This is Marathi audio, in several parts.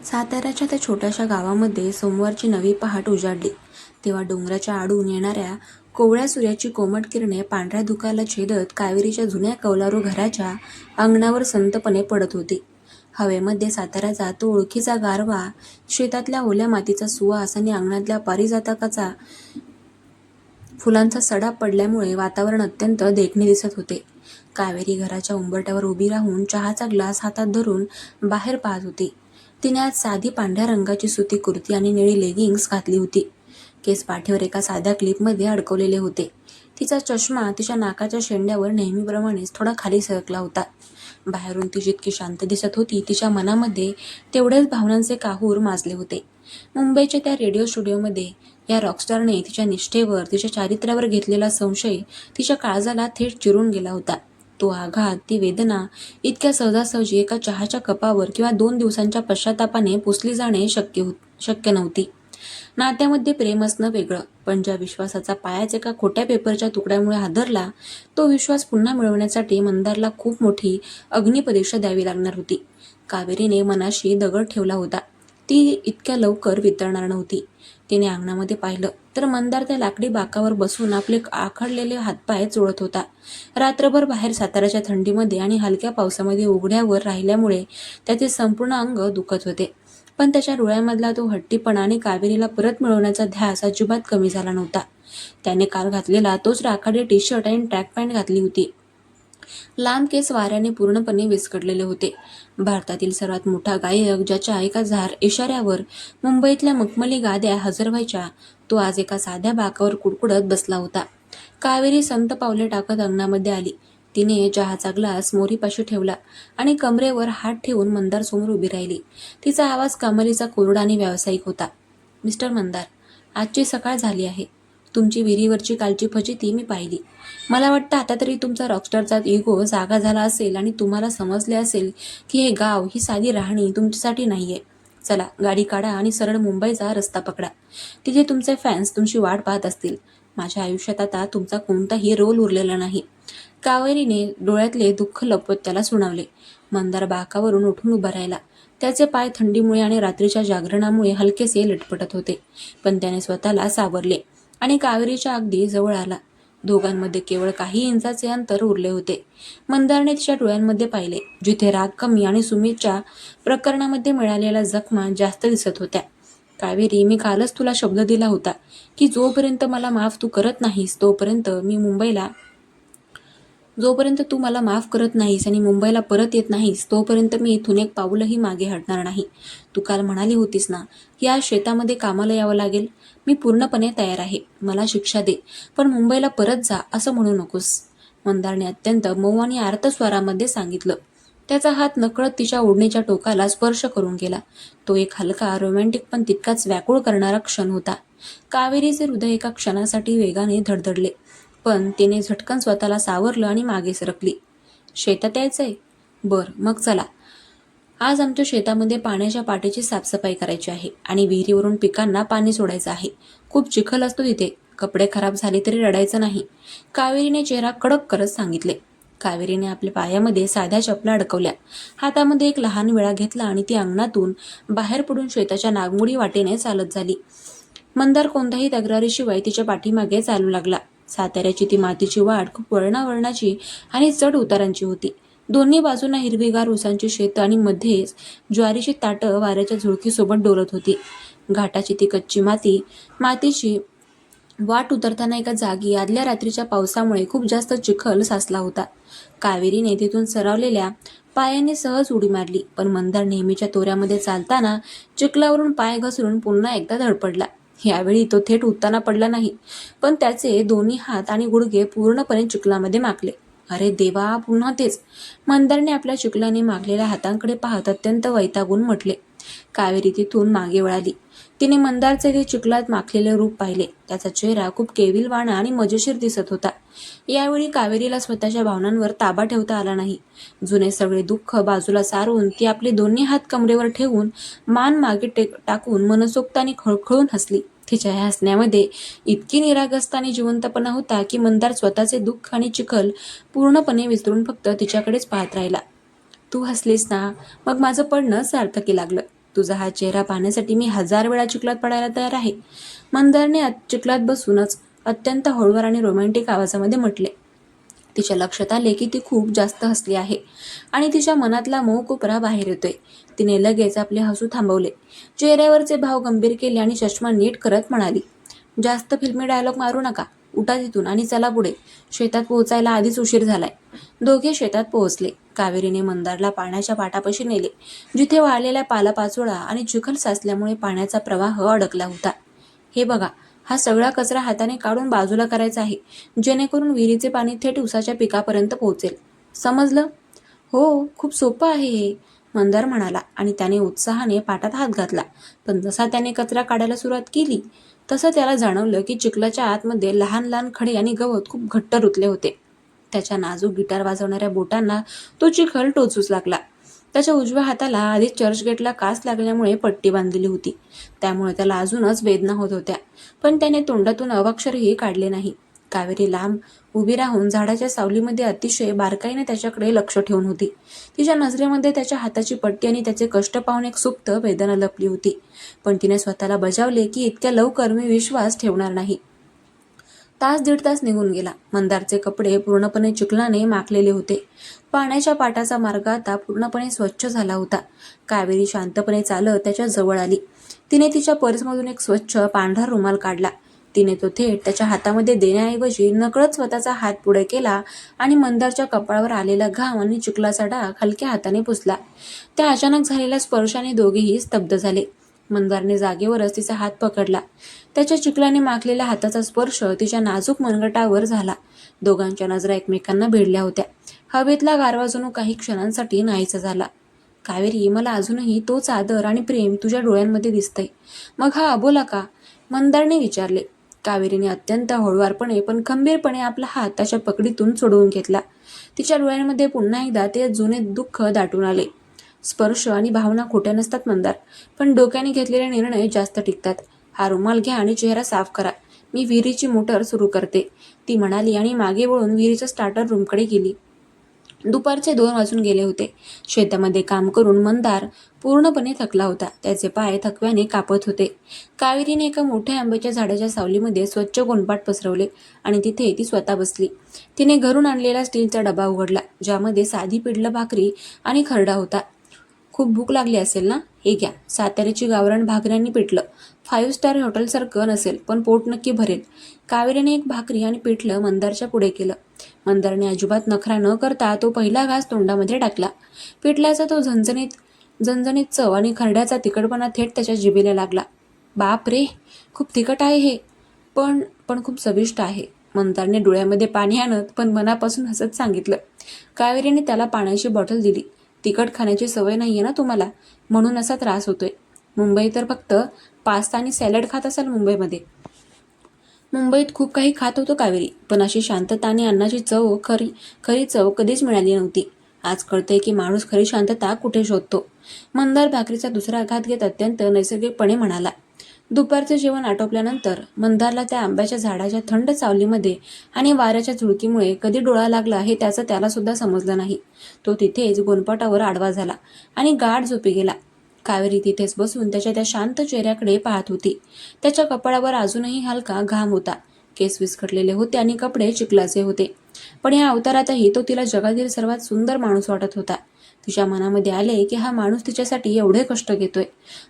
साताऱ्याच्या त्या छोट्याशा गावामध्ये सोमवारची नवी पहाट उजाडली तेव्हा डोंगराच्या आडून येणाऱ्या कोवळ्या सूर्याची कोमट किरणे पांढऱ्या धुक्याला छेदत कावेरीच्या जुन्या कौलारू घराच्या अंगणावर संतपणे पडत होती. हवेमध्ये साताऱ्याचा तो ओळखीचा गारवा, शेतातल्या ओल्या मातीचा सुवास आणि अंगणातल्या पारिजातकाचा फुलांचा सडा पडल्यामुळे वातावरण अत्यंत देखणे दिसत होते. कावेरी घराच्या उंबरठ्यावर उभी राहून चहाचा ग्लास हातात धरून बाहेर पाहत होती. तिने आज साधी पांढऱ्या रंगाची सुती कुर्ती आणि निळी लेगिंग्स घातली होती. केस पाठीवर एका साध्या क्लिपमध्ये अडकवलेले होते. तिचा चष्मा तिच्या नाकाच्या शेंड्यावर नेहमीप्रमाणेच थोडा खाली सरकला होता. बाहेरून ती जितकी शांत दिसत होती, तिच्या मनामध्ये तेवढेच भावनांचे काहूर माजले होते. मुंबईच्या त्या रेडिओ स्टुडिओमध्ये या रॉकस्टारने तिच्या निष्ठेवर, तिच्या चारित्र्यावर घेतलेला संशय तिच्या काळजाला थेट चिरून गेला होता. तो आघात, ती वेदना इतक्या सहजासहजी एका चहाच्या कपावर किंवा 2 दिवसांच्या पश्चातापाने पुसली जाणे शक्य नव्हती. नात्यामध्ये प्रेम असणं वेगळं, पण ज्या विश्वासाचा पायाच एका खोट्या पेपरच्या तुकड्यामुळे हादरला, तो विश्वास पुन्हा मिळवण्यासाठी मंदारला खूप मोठी अग्निपरीक्षा द्यावी लागणार होती. कावेरीने मनाशी दगड ठेवला होता. ती इतक्या लवकर वितळणार नव्हती. तिने अंगणामध्ये पाहिलं तर मंदार त्या लाकडी बाकावर बसून आपले आखडलेले हातपाय चोळत होता. रात्रभर बाहेर साताऱ्याच्या थंडीमध्ये आणि हलक्या पावसामध्ये उघड्यावर राहिल्यामुळे त्याचे संपूर्ण अंग दुखत होते. पण त्याच्या डोळ्यामधला तो हट्टीपणा आणि कावेरीला परत मिळवण्याचा ध्यास अजिबात कमी झाला नव्हता. त्याने काल घातलेला तोच राखाडी टी-शर्ट आणि ट्रॅक पॅन्ट घातली होती. लांब केस वाऱ्याने पूर्णपणे विस्कटलेले होते. भारतातील सर्वात मोठा गायक, ज्याच्या एका इशाऱ्यावर मुंबईतल्या मखमली गाद्या हजर व्हायच्या, तो आज एका साध्या बाकावर कुडकुडत बसला होता. कावेरी संत पावले टाकत अंगणामध्ये आली. तिने चहाचा ग्लास मोरीपाशी ठेवला आणि कमरेवर हात ठेवून मंदार समोर उभी राहिली. तिचा आवाज कमालीचा कोरडा आणि व्यावसायिक होता. मिस्टर मंदार, आजची सकाळ झाली आहे. तुमची विहिरीवरची कालची फजिती मी पाहिली. मला वाटतं आता तरी तुमचा रॉकस्टारचा इगो जागा झाला असेल आणि तुम्हाला समजले असेल की हे गाव, ही साधी राहणी तुमच्यासाठी नाहीये. चला, गाडी काढा आणि सरळ मुंबईचा रस्ता पकडा. तिथे तुमचे फॅन्स तुमची वाट पाहत असतील. माझ्या आयुष्यात आता तुमचा कोणताही रोल उरलेला नाही. कावेरीने डोळ्यातले दुःख लपवत त्याला सुनावले. मंदार बाकावरून उठून उभा राहिला. त्याचे पाय थंडीमुळे आणि रात्रीच्या जागरणामुळे हलकेसे लटपटत होते, पण त्याने स्वतःला सावरले आणि कावेरीच्या अगदी जवळ आला. दोघांमध्ये केवळ काही इंचाचे अंतर उरले होते. मंदारने तिच्या डोळ्यांमध्ये पाहिले, जिथे राग कमी आणि सुमीच्या प्रकरणामध्ये मिळालेल्या जखमा जास्त दिसत होत्या. कावेरी, मी कालच तुला शब्द दिला होता की जोपर्यंत मला माफ तू करत नाहीस, जोपर्यंत तू मला माफ करत नाहीस आणि मुंबईला परत येत नाहीस, तोपर्यंत मी इथून एक पाऊलही मागे हटणार नाही. तू काल म्हणाली होतीस ना, या शेतामध्ये कामाला यावं लागेल. मी पूर्णपणे तयार आहे. मला शिक्षा दे, पण मुंबईला परत जा असं म्हणू नकोस. मंदारने अत्यंत मऊ आणि आर्त स्वरामध्ये सांगितलं. त्याचा हात नकळत तिच्या ओढणीच्या टोकाला स्पर्श करून गेला. तो एक हलका, रोमॅन्टिक पण तितकाच व्याकुळ करणारा क्षण होता. कावेरीचे हृदय एका क्षणासाठी वेगाने धडधडले, पण तिने झटकन स्वतःला सावरलं आणि मागे सरकली. शेतात यायचंय? बर, मग चला. आज आमच्या शेतामध्ये पाण्याच्या पाटीची साफसफाई करायची आहे आणि विहिरीवरून पिकांना पाणी सोडायचं आहे. खूप चिखल असतो तिथे. कपडे खराब झाले तरी रडायचं नाही. कावेरीने चेहरा कडक करत सांगितले. कावेरीने आपल्या पायामध्ये साध्या चपला अडकवल्या. हातामध्ये एक लहान विळा घेतला आणि ती अंगणातून बाहेर पडून शेताच्या नागमोडी वाटेने चालत झाली. मंदार कोणत्याही तक्रारीशिवाय तिच्या पाठीमागे चालू लागला. साताऱ्याची ती मातीची वाट खूप वळणावळणाची आणि चढ उतारांची होती. दोन्ही बाजूंना हिरवीगार उसांची शेतं आणि मध्येच ज्वारीची ताटं वाऱ्याच्या झुळकीसोबत डोलत होती. घाटाची ती कच्ची मातीची वाट उतरताना एका जागी आदल्या रात्रीच्या पावसामुळे खूप जास्त चिखल साचला होता. कावेरीने तिथून सरावलेल्या पायाने सहज उडी मारली, पण मंदार नेहमीच्या तोऱ्यामध्ये चालताना चिखलावरून पाय घसरून पुन्हा एकदा धडपडला. यावेळी तो थेट उताना पडला नाही, पण त्याचे दोन्ही हात आणि गुडघे पूर्णपणे चिखलामध्ये माखले. अरे देवा, पुन्हा तेच! मंदारने आपल्या चिखलाने माखलेल्या हातांकडे पाहत अत्यंत वैतागून म्हटले. कावेरी तिथून मागे वळाली. तिने मंदारचे ते चिखलात माखलेले रूप पाहिले. त्याचा चेहरा खूप केविलवाणा आणि मजेशीर दिसत होता. यावेळी कावेरीला स्वतःच्या भावनांवर ताबा ठेवता आला नाही. जुने सगळे दुःख बाजूला सारून ती आपले दोन्ही हात कमरेवर ठेवून मान मागे टाकून मनसोक्त आणि खळखळून हसली. तिच्या या हसण्यामध्ये इतकी निरागसता आणि जिवंतपणा होता की मंदार स्वतःचे दुःख आणि चिखल पूर्णपणे विसरून फक्त तिच्याकडेच पाहत राहिला. तू हसलीस ना, मग माझं पडणं सार्थकी लागलं. तुझा हा चेहरा पाहण्यासाठी मी 1000 वेळा चिखलात पडायला तयार आहे, मंदारने चिखलात बसूनच अत्यंत हळूवार आणि रोमॅन्टिक आवाजामध्ये म्हटले. तिच्या लक्षात आले की ती खूप जास्त हसली आहे आणि तिच्या मनातला मऊ कोपरा बाहेर येतोय. तिने लगेच आपले हसू थांबवले, चेहऱ्यावरचे भाव गंभीर केले आणि चष्मा नीट करत म्हणाली, जास्त फिल्मी डायलॉग मारू नका, उठा तिथून आणि चला पुढे, शेतात पोहोचायला आधीच उशीर झालाय. दोघे शेतात पोहोचले. कावेरीने मंदारला पाण्याच्या पाटापाशी नेले, जिथे वाळलेल्या पालापाचोळा आणि चिखल साचल्यामुळे पाण्याचा प्रवाह अडकला होता. हे बघा, हा सगळा कचरा हाताने काढून बाजूला करायचा आहे, जेणेकरून विहिरीचे पाणी थेट उसाच्या पिकापर्यंत पोहोचेल. समजलं? हो, खूप सोपं आहे हे, मंदार म्हणाला आणि त्याने उत्साहाने पाटात हात घातला. पण जसा त्याने कचरा काढायला सुरुवात केली तसं त्याला जाणवलं की चिखलाच्या आतमध्ये लहान लहान खडे आणि गवत खूप घट्ट रुतले होते. त्याच्या नाजूक गिटार वाजवणाऱ्या बोटांना तो चिखल टोचूच लागला. त्याच्या उजव्या हाताला आधीच चर्चगेटला काच लागल्यामुळे पट्टी बांधलेली होती, त्यामुळे त्याला अजूनच वेदना होत होत्या. पण त्याने तोंडातून अवाक्षरही काढले नाही. कावेरी लांब उभी राहून झाडाच्या सावलीमध्ये अतिशय बारकाईने त्याच्याकडे लक्ष ठेवून होती. तिच्या नजरेमध्ये त्याच्या हाताची पट्टी आणि त्याचे कष्ट पाहून एक सुप्त वेदना लपली होती. पण तिने स्वतःला बजावले की इतक्या लवकर मी विश्वास ठेवणार नाही. तास दीड तास निघून गेला. मंदारचे कपडे पूर्णपणे चिखलाने माखलेले होते. पाण्याच्या पाटाचा मार्ग आता पूर्णपणे स्वच्छ झाला होता. कावेरी शांतपणे चालत त्याच्या जवळ आली. तिने तिच्या पर्समधून एक स्वच्छ पांढरा रुमाल काढला. तिने तो थेट त्याच्या हातामध्ये देण्याऐवजी नकळत स्वतःचा हात पुढे केला आणि मंदारच्या कपाळावर आलेला घाम आणि चिखलाचा डाग हलक्या हाताने पुसला. त्या अचानक झालेल्या स्पर्शाने दोघेही स्तब्ध झाले. मंदारने जागेवरच तिचा हात पकडला. त्याच्या चिखलाने माखलेल्या हाताचा स्पर्श तिच्या नाजूक मनगटावर झाला. दोघांच्या नजरा एकमेकांना भिडल्या होत्या. हवेतला गारवा जणू काही क्षणांसाठी नाहीसा झाला. कावेरी, मला अजूनही तोच आदर आणि प्रेम तुझ्या डोळ्यांमध्ये दिसतंय. मग हा अबोला का? मंदारने विचारले. कावेरीने अत्यंत हळुवारपणे पण खंबीरपणे आपला हात त्याच्या पकडीतून सोडवून घेतला. तिच्या डोळ्यांमध्ये पुन्हा एकदा ते जुने दुःख दाटून आले. स्पर्श आणि भावना खोट्या नसतात मंदार, पण डोक्याने घेतलेले निर्णय जास्त टिकतात. हा रुमाल घ्या आणि चेहरा साफ करा. मी विहिरीची मोटर सुरू करते, ती म्हणाली आणि मागे वळून विहिरीच्या स्टार्टर रूमकडे गेली. दुपारचे 2 वाजून गेले होते. शेतामध्ये काम करून मंदार पूर्णपणे थकला होता. त्याचे पाय थकव्याने कापत होते. कावेरीने एका मोठ्या आंब्याच्या झाडाच्या सावलीमध्ये स्वच्छ गोणपाट पसरवले आणि तिथे ती स्वतः बसली. तिने घरून आणलेला स्टीलचा डबा उघडला, ज्यामध्ये साधी पिठलं भाकरी आणि खरडा होता. खूप भूक लागली असेल ना? हे घ्या, साताऱ्याची गावरान भाकऱ्यांनी पिठलं. 5 स्टार हॉटेलसारखं नसेल, पण पोट नक्की भरेल. कावेरीने एक भाकरी आणि पिठलं मंदारच्या पुढे केलं. मंदारने अजिबात नखरा न करता तो पहिला घास तोंडामध्ये टाकला. पिठल्याचा तो झणझणीत चव आणि खरड्याचा तिखटपणा थेट त्याच्या जिभेला लागला. बाप रे, खूप तिखट आहे हे, पण पण खूप चविष्ट आहे, मंदारने डोळ्यामध्ये पाणी आणत पण मनापासून हसत सांगितलं. कावेरीने त्याला पाण्याची बॉटल दिली. तिखट खाण्याची सवय नाहीये ना तुम्हाला, म्हणून असा त्रास होतोय. मुंबई तर फक्त पास्ता आणि सॅलड खात असाल मुंबईमध्ये. मुंबईत खूप काही खात होतो कावेरी, पण अशी शांतता आणि अन्नाची चव, खरी चव कधीच मिळाली नव्हती. आज कळतंय की माणूस खरी शांतता कुठे शोधतो. मंदार भाकरीचा दुसरा घात घेत अत्यंत नैसर्गिकपणे म्हणाला. दुपारचे जेवण आटोपल्यानंतर मंदारला त्या आंब्याच्या झाडाच्या थंड सावलीमध्ये आणि वाऱ्याच्या झुळकीमुळे कधी डोळा लागला हे त्याचं त्याला सुद्धा समजलं नाही. तो तिथेच गोनपाटावर आडवा झाला आणि गाढ झोपी गेला. कावेरी तिथेच बसून त्याच्या त्या शांत चेहऱ्याकडे पाहत होती. त्याच्या कपाळावर अजूनही हलका घाम होता. केस विस्कटलेले होते आणि कपडे चिखलाचे होते. पण या अवतारातही तो तिला जगातील सर्वात सुंदर माणूस वाटत होता. तिच्या मनामध्ये आले की हा माणूस तिच्यासाठी एवढे कष्ट घेतोय,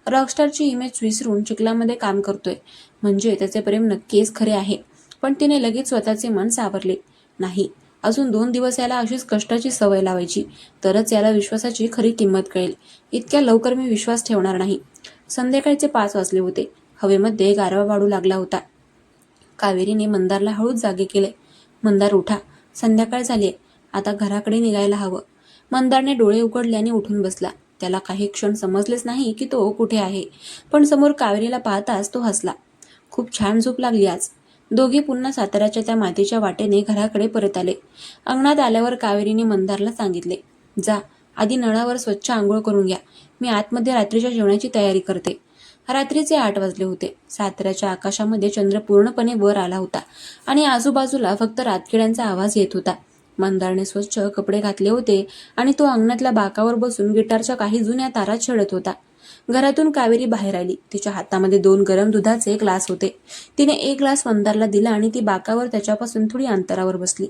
रॉकस्टारची इमेज विसरून चिखलामध्ये काम करतोय, म्हणजे त्याचे प्रेम नक्कीच खरे आहे. पण तिने लगेच स्वतःचे मन सावरले. नाही, अजून 2 दिवस याला अशीच कष्टाची सवय लावायची, तरच याला विश्वासाची खरी किंमत कळेल. इतक्या लवकर मी विश्वास ठेवणार नाही. संध्याकाळचे 5 वाजले होते. हवेमध्ये गारवा वाढू लागला होता. कावेरीने मंदारला हळूच जागे केले. मंदार, उठा, संध्याकाळ झालीये, आता घराकडे निघायला हवं. मंदारने डोळे उघडले आणि उठून बसला. त्याला काही क्षण समजलेच नाही की तो कुठे आहे, पण समोर कावेरीला पाहताच तो हसला. खूप छान झोप लागली आज. दोघे पुन्हा साताऱ्याच्या त्या मातीच्या वाटेने घराकडे परत आले. अंगणात आल्यावर कावेरीने मंदारला सांगितले, जा, आधी नळावर स्वच्छ आंघोळ करून घ्या. मी आतमध्ये रात्रीच्या जेवणाची तयारी करते. रात्रीचे 8 वाजले होते. साताऱ्याच्या आकाशामध्ये चंद्र पूर्णपणे वर आला होता आणि आजूबाजूला फक्त रातकिड्यांचा आवाज येत होता. मंदारने स्वच्छ कपडे घातले होते आणि तो अंगणातल्या बाकावर बसून गिटारच्या काही जुन्या तारा छेडत होता. घरातून कावेरी बाहेर आली. तिच्या हातामध्ये 2 गरम दुधाचे ग्लास होते. तिने एक ग्लास मंदारला दिला आणि ती बाकावर त्याच्यापासून थोडी अंतरावर बसली.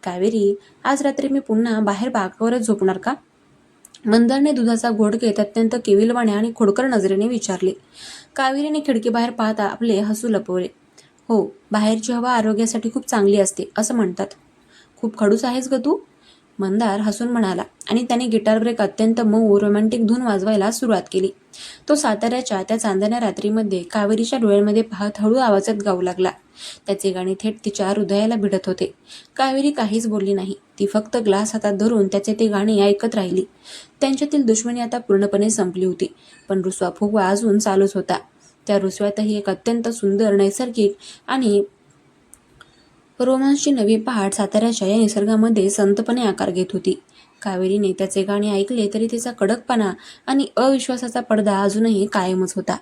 कावेरी, आज रात्री मी पुन्हा बाहेर बाकावरच झोपणार का? मंदारने दुधाचा घोट घेत अत्यंत केविलवाणे आणि खोडकर नजरेने विचारले. कावेरीने खिडकीबाहेर पाहता आपले हसू लपवले. हो, बाहेरची हवा आरोग्यासाठी खूप चांगली असते असं म्हणतात. खूप खडूस आहेस ग तू, मंदार हसून म्हणाला आणि त्याने गिटार ब्रेक अत्यंत मऊ रोमॅन्टिक धून वाजवायला सुरुवात केली. तो साताऱ्याच्या त्या चांदण्या रात्रीमध्ये कावेरीच्या डोळ्यांमध्ये पाहत हळू आवाजात गाऊ लागला. त्याचे गाणे थेट तिच्या हृदयाला भिडत होते. कावेरी काहीच बोलली नाही. ती फक्त ग्लास हातात धरून त्याचे ते गाणे ऐकत राहिली. त्यांच्यातील दुश्मनी आता पूर्णपणे संपली होती, पण रुसवा फुगवा अजून चालूच होता. त्या रुसव्यातही एक अत्यंत सुंदर, नैसर्गिक आणि रोमांसची नवी पहाट साताऱ्याच्या या निसर्गामध्ये संतपणे आकार घेत होती. कावेरीने त्याचे गाणे ऐकले तरी तिचा कडकपणा आणि अविश्वासाचा पडदा अजूनही कायमच होता.